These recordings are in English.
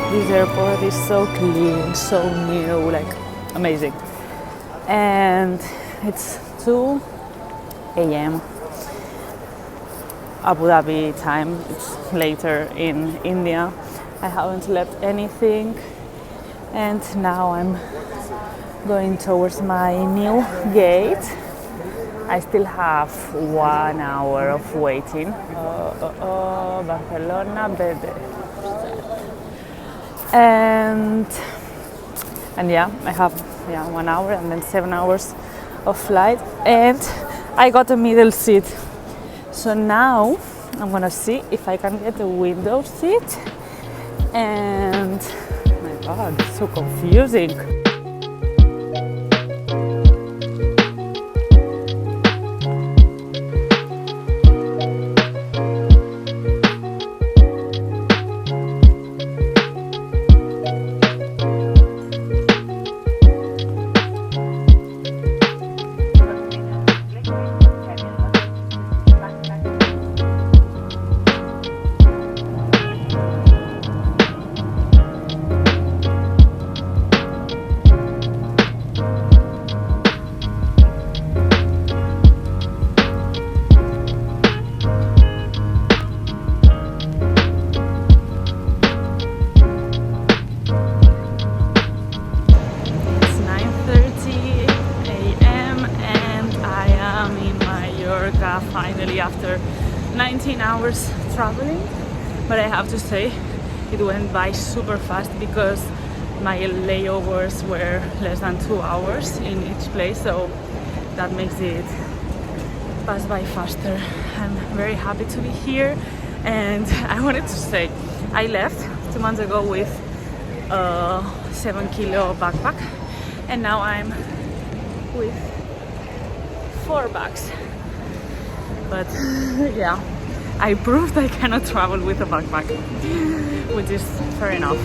This airport is so clean, so new, like amazing. And it's 2 a.m. Abu Dhabi time. It's later in India. I haven't slept anything, and now I'm going towards my new gate. I still have 1 hour of waiting. Barcelona, baby. And yeah, I have 1 hour and then 7 hours of flight, and I got a middle seat. So now I'm gonna see if I can get a window seat. And oh my god, it's so confusing. Finally, after 19 hours traveling, but I have to say it went by super fast because my layovers were less than 2 hours in each place, so that makes it pass by faster. I'm very happy to be here, and I wanted to say I left 2 months ago with a 7-kilo backpack, and now I'm with 4 bags. But yeah, I proved I cannot travel with a backpack, which is fair enough.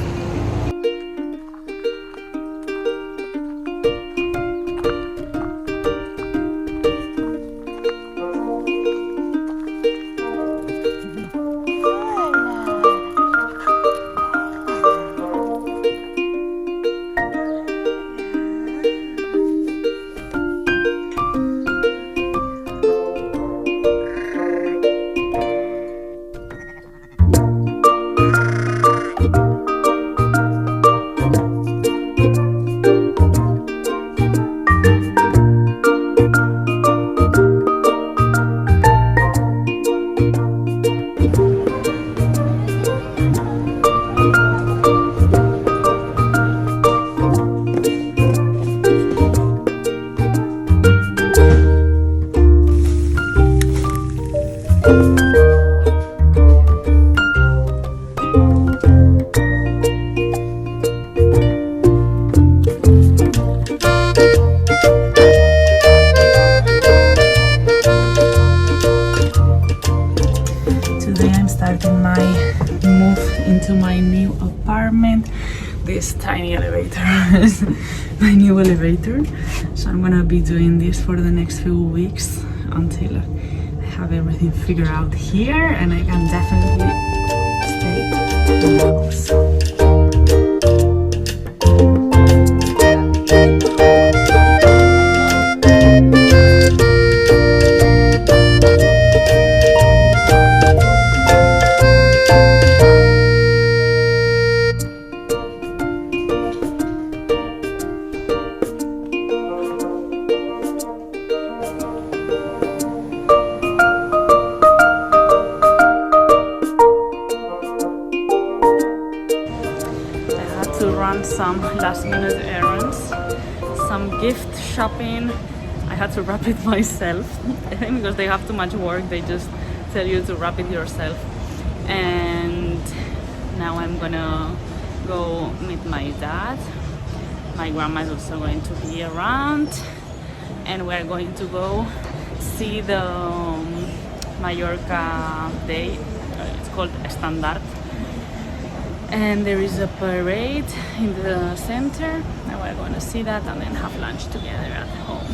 Into my new apartment. This tiny elevator is my new elevator, so I'm gonna be doing this for the next few weeks until I have everything figured out here, and I can definitely stay in the house. Some last minute errands, some gift shopping. I had to wrap it myself. I think because they have too much work, they just tell you to wrap it yourself. And now I'm gonna go meet my dad. My grandma is also going to be around, and we're going to go see the Mallorca day. It's called Standard. And there is a parade in the center, and we're going to see that and then have lunch together at home.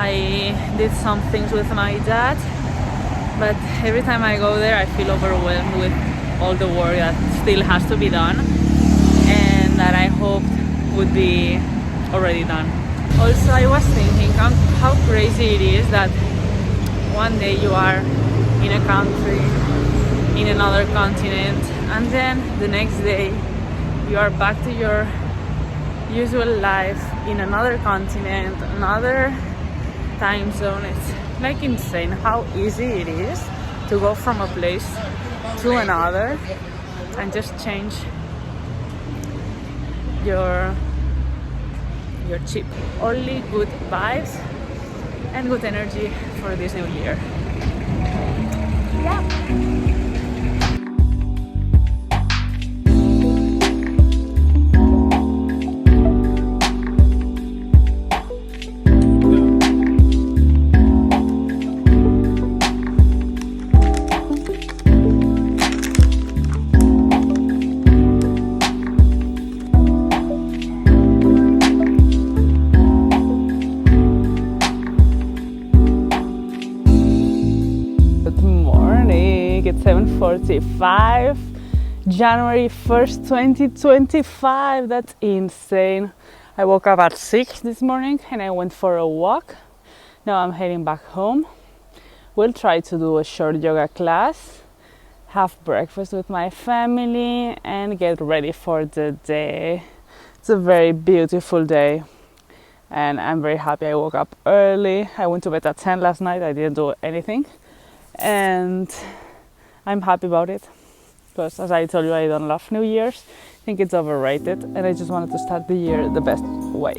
I did some things with my dad, but every time I go there I feel overwhelmed with all the work that still has to be done and that I hoped would be already done. Also, I was thinking how crazy it is that one day you are in a country, in another continent, and then the next day you are back to your usual life in another continent, another time zone. It's like insane how easy it is to go from a place to another and just change your chip. Only good vibes and good energy for this new year. Yeah. It's 7:45, January 1st, 2025. That's insane. I woke up at 6 this morning and I went for a walk. Now I'm heading back home. We'll try to do a short yoga class, have breakfast with my family, and get ready for the day. It's a very beautiful day and I'm very happy I woke up early. I went to bed at 10 last night. I didn't do anything and I'm happy about it because, as I told you, I don't love New Year's. I think it's overrated and I just wanted to start the year the best way.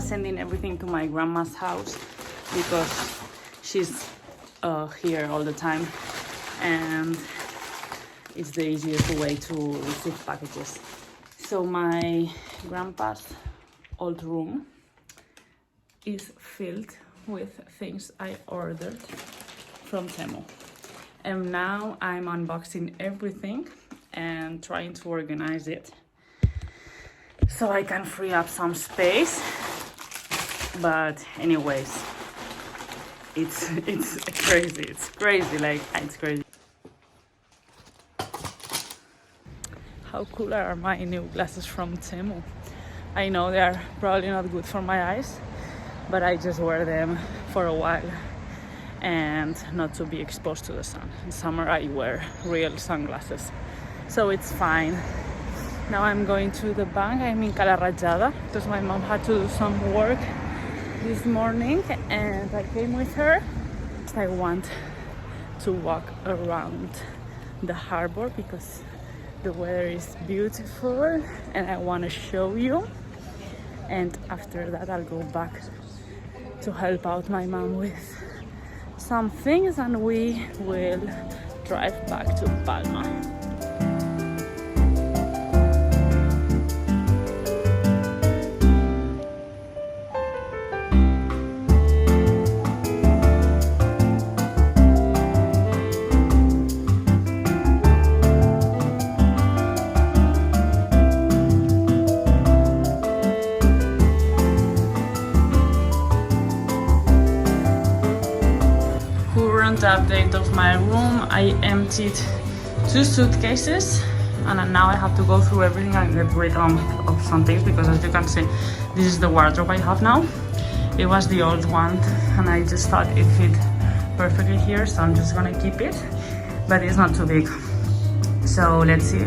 Sending everything to my grandma's house because she's here all the time and it's the easiest way to receive packages. So my grandpa's old room is filled with things I ordered from Temu, and now I'm unboxing everything and trying to organize it so I can free up some space. But anyways, it's crazy. It's crazy. Like, it's crazy. How cool are my new glasses from Temu? I know they are probably not good for my eyes, but I just wear them for a while and not to be exposed to the sun. In summer I wear real sunglasses, so it's fine. Now I'm going to the bank. I'm in Cala because my mom had to do some work this morning and I came with her. I want to walk around the harbor because the weather is beautiful and I want to show you, and after that I'll go back to help out my mom with some things and we will drive back to Palma. current update of my room. I emptied 2 suitcases and now I have to go through everything and get rid of some things, because as you can see, this is the wardrobe I have now. It was the old one and I just thought it fit perfectly here, so I'm just gonna keep it, but it's not too big. So let's see.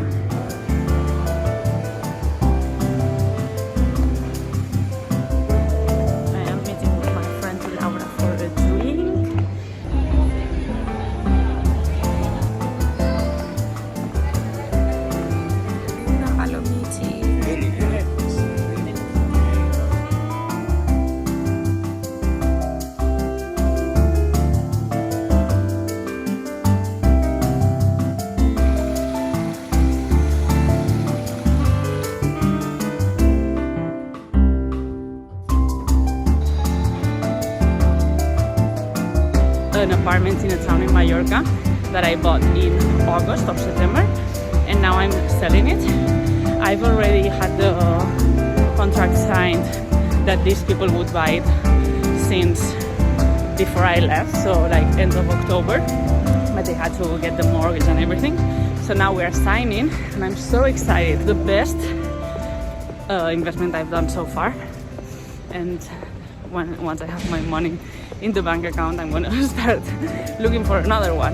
An apartment in a town in Mallorca that I bought in August or September, and now I'm selling it. I've already had the contract signed that these people would buy it since before I left, so like end of October, but they had to get the mortgage and everything. So now we are signing and I'm so excited. The best investment I've done so far, and once I have my money in the bank account, I'm gonna start looking for another one.